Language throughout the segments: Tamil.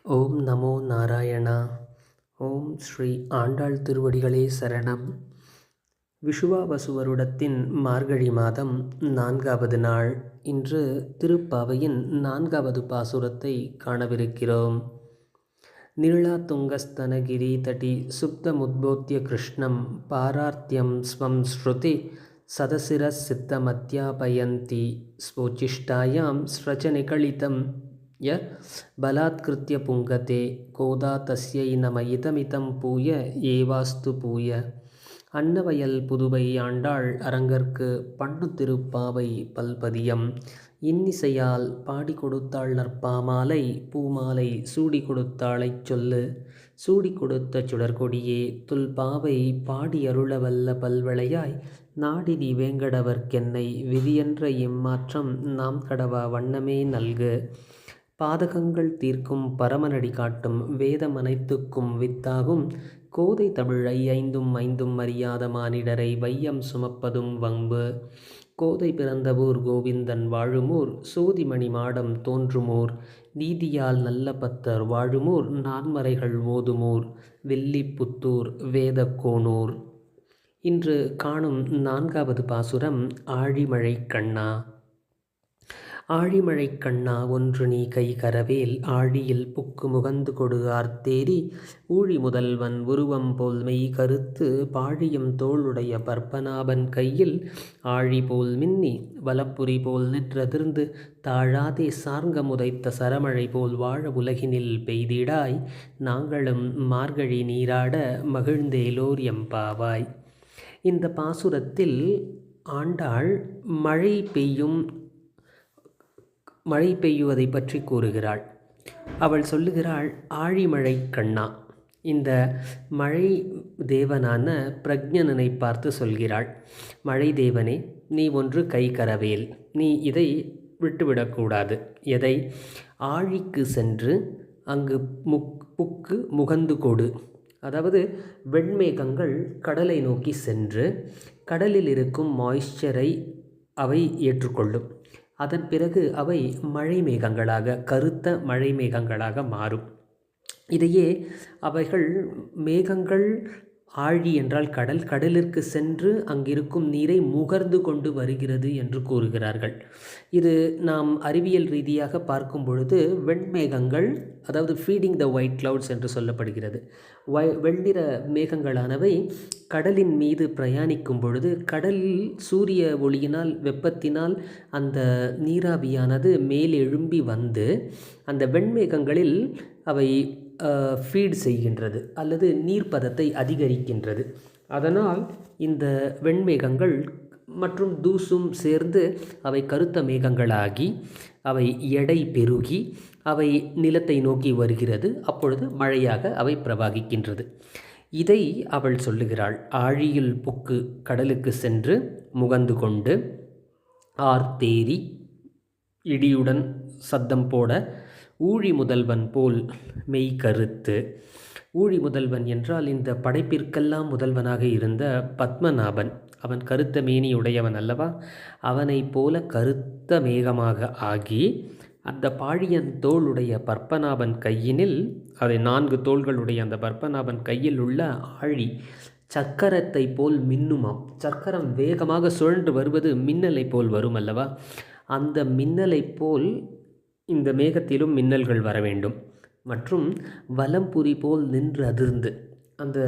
ஓம் நமோ நாராயணா. ஓம் ஸ்ரீ ஆண்டாள் திருவடிகளே சரணம். விஷுவாவசு வருடத்தின் மார்கழி மாதம் 4வது நாள். இன்று திருப்பாவையின் 4வது பாசுரத்தை காணவிருக்கிறோம். நீளாதுங்கஸ்தனகிரி தடி சுப்தமுத்போத்ய கிருஷ்ணம் பாரார்த்தியம் ஸ்வம் ஸ்ருதி சதசிர சித்தமத்யாபயந்தி ஸ்வோச்சிஷ்டாயாம் ஸ்ரஜநிகழிதம் ய பலாத்கிருத்ய புங்கதே கோதா தஸ்யை நம இதமிதம் பூய ஏவாஸ்து பூய. அன்னவயல் புதுவை ஆண்டாள் அரங்கற்கு பண்ணு திருப்பாவை பல்பதியம். இன்னிசையால் பாடி கொடுத்தாள் நற்பாமாலை பூமாலை சூடி கொடுத்தாளைச் சொல்லு. சூடி கொடுத்த சுடர்கொடியே துல்பாவை பாடி அருளவல்ல பல்வளையாய் நாடினி வேங்கடவர்க்கென்னை விதியென்ற இம்மாற்றம் நாம் கடவா வண்ணமே நல்கு. பாதகங்கள் தீர்க்கும் பரமனடி காட்டும் வேதம் அனைத்துக்கும் வித்தாகும் கோதை தமிழ் ஐந்தும் ஐந்தும் அறியாத மானிடரை வையம் சுமப்பதும் வம்பு. கோதை பிறந்தவூர் கோவிந்தன் வாழுமூர் சோதிமணி மாடம் தோன்றுமூர் நீதியால் நல்ல பத்தர் வாழுமூர் நான்மறைகள் ஓதுமூர் வில்லிபுத்தூர் வேதக்கோனூர். இன்று காணும் 4வது பாசுரம் ஆழிமழை கண்ணா. ஆழிமழை கண்ணா ஒன்று நீ கை கரவேல் ஆழியில் புக்கு முகந்து கொடு ஆர்த்தேரி ஊழி முதல்வன் உருவம் போல் மெய் கருத்து பாழியும் தோளுடைய பற்பநாபன் கையில் ஆழி போல் மின்னி வலப்புரி போல் நின்றதிர்ந்து தாழாதே சார்ங்க முதைத்த சரமழை போல் வாழ உலகினில் பெய்திடாய் நாங்களும் மார்கழி நீராட மகிழ்ந்தேலோர் எம்பாவாய். இந்த பாசுரத்தில் ஆண்டாள் மழை பெய்யுவதை பற்றி கூறுகிறாள். அவள் சொல்லுகிறாள், ஆழிமழை கண்ணா. இந்த மழை தேவனான பிரக்ஞனனை பார்த்து சொல்கிறாள், மழை தேவனே, நீ ஒன்று கை கரவேல். நீ இதை விட்டுவிடக்கூடாது. எதை? ஆழிக்கு சென்று அங்கு புக்கு முகந்து கொடு. அதாவது வெண்மேகங்கள் கடலை நோக்கி சென்று கடலில் இருக்கும் மாய்ஸ்சரை அவை ஏற்றுக்கொள்ளும். அதன் பிறகு அவை மழை மேகங்களாக கருத்த மழை மேகங்களாக மாறும். இதையே அவைகள் மேகங்கள் ஆழி என்றால் கடல், கடலிற்கு சென்று அங்கிருக்கும் நீரை முகர்ந்து கொண்டு வருகிறது என்று கூறுகிறார்கள். இது நாம் அறிவியல் ரீதியாக பார்க்கும் பொழுது வெண்மேகங்கள், அதாவது ஃபீடிங் த ஒயிட் கிளவுட்ஸ் என்று சொல்லப்படுகிறது. வெண்ணிற மேகங்களானவை கடலின் மீது பிரயாணிக்கும் பொழுது கடலில் சூரிய ஒளியினால் வெப்பத்தினால் அந்த நீராவியானது மேலெழும்பி வந்து அந்த வெண்மேகங்களில் அவை ஃபீட் செய்கின்றது அல்லது நீர்ப்பதத்தை அதிகரிக்கின்றது. அதனால் இந்த வெண்மேகங்கள் மற்றும் தூசும் சேர்ந்து அவை கருத்த மேகங்களாகி அவை எடை பெருகி அவை நிலத்தை நோக்கி வருகிறது. அப்பொழுது மழையாக அவை பிரவாகிக்கின்றது. இதை அவள் சொல்லுகிறாள். ஆழியில் புக்கு கடலுக்கு சென்று முகந்து கொண்டு ஆர்த்தேரி இடியுடன் சத்தம் போட ஊழி முதல்வன் போல் மெய் கருத்து. ஊழி முதல்வன் என்றால் இந்த படைப்பிற்கெல்லாம் முதல்வனாக இருந்த பத்மநாபன். அவன் கருத்த மேனியுடையவன் அல்லவா? அவனை போல கருத்த மேகமாக ஆகி அந்த பாழியன் தோளுடைய பற்பநாபன் கையினில், அதை 4 தோள்களுடைய அந்த பற்பநாபன் கையில் உள்ள ஆழி சக்கரத்தை போல் மின்னுமாம். சக்கரம் வேகமாக சுழன்று வருவது மின்னலை போல் வரும் அல்லவா? அந்த மின்னலை போல் இந்த மேகத்திலும் மின்னல்கள் வர வேண்டும். மற்றும் வலம்புரி போல் நின்று அதிர்ந்து அந்த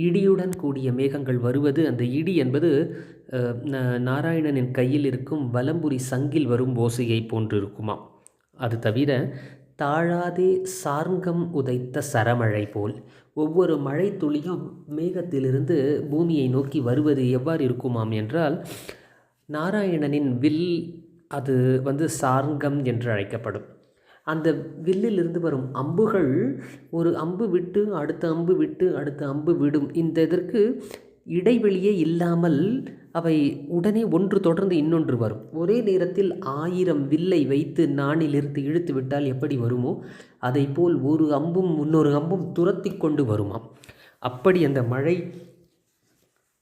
இடியுடன் கூடிய மேகங்கள் வருவது, அந்த இடி என்பது நாராயணனின் கையில் இருக்கும் வலம்புரி சங்கில் வரும் ஓசையை போன்று இருக்குமாம். அது தவிர தாழாதே சார்ங்கம் உதைத்த சரமழை போல் ஒவ்வொரு மழை துளியும் மேகத்திலிருந்து பூமியை நோக்கி வருவது எவ்வாறு இருக்குமாம் என்றால், நாராயணனின் வில் அது சார்ங்கம் என்று அழைக்கப்படும். அந்த வில்லிலிருந்து வரும் அம்புகள் ஒரு அம்பு விட்டு அடுத்த அம்பு விட்டு அடுத்த அம்பு விடும். இந்த இதற்கு இடைவெளியே இல்லாமல் அவை உடனே ஒன்று தொடர்ந்து இன்னொன்று வரும். ஒரே நேரத்தில் 1000 வில்லை வைத்து நாணிலிருந்து இழுத்து விட்டால் எப்படி வருமோ அதை போல் ஒரு அம்பும் இன்னொரு அம்பும் துரத்தி கொண்டு வருமாம். அப்படி அந்த மழை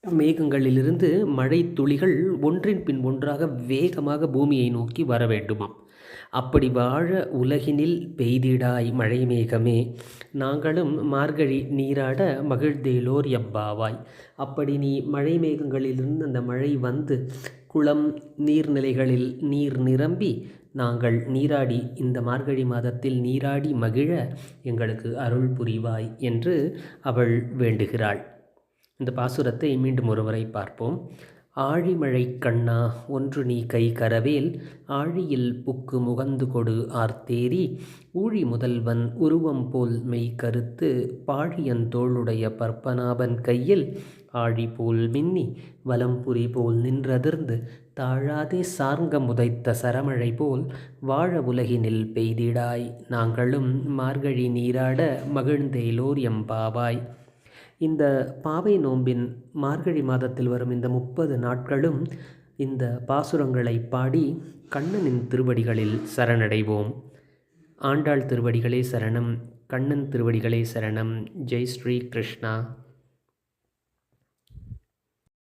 மேகங்களிலிருந்து மழை துளிகள் ஒன்றின் பின் ஒன்றாக வேகமாக பூமியை நோக்கி வர வேண்டுமாம். அப்படி வாழ உலகினில் பெய்திடாய் மழை மேகமே, நாங்களும் மார்கழி நீராட மகிழ்ந்தேலோர் எம்பாவாய். அப்படி நீ மழை மேகங்களிலிருந்து அந்த மழை வந்து குளம் நீர்நிலைகளில் நீர் நிரம்பி நாங்கள் நீராடி இந்த மார்கழி மாதத்தில் நீராடி மகிழ எங்களுக்கு அருள் புரிவாய் என்று அவள் வேண்டுகிறாள். இந்த பாசுரத்தை மீண்டும் ஒருமுறை பார்ப்போம். ஆழிமழை கண்ணா ஒன்று நீ கை கரவேல், ஆழியில் புக்கு முகந்து கொடு ஆர்த்தேரி, ஊழி முதல்வன் உருவம் போல் மெய் கருத்து, பாழியன் தோளுடைய பற்பனாபன் கையில், ஆழி போல் மின்னி வலம்புரி போல் நின்றதிர்ந்து, தாழாதே சார்ங்க முதைத்த சரமழை போல் வாழ உலகினில் பெய்திடாய், நாங்களும் மார்கழி நீராட மகிழ்ந்தேலோர் எம்பாவாய். இந்த பாவை நோன்பின் மார்கழி மாதத்தில் வரும் இந்த 30 நாட்களும் இந்த பாசுரங்களை பாடி கண்ணனின் திருவடிகளில் சரணடைவோம். ஆண்டாள் திருவடிகளே சரணம். கண்ணன் திருவடிகளே சரணம். ஜெய் ஸ்ரீ கிருஷ்ணா.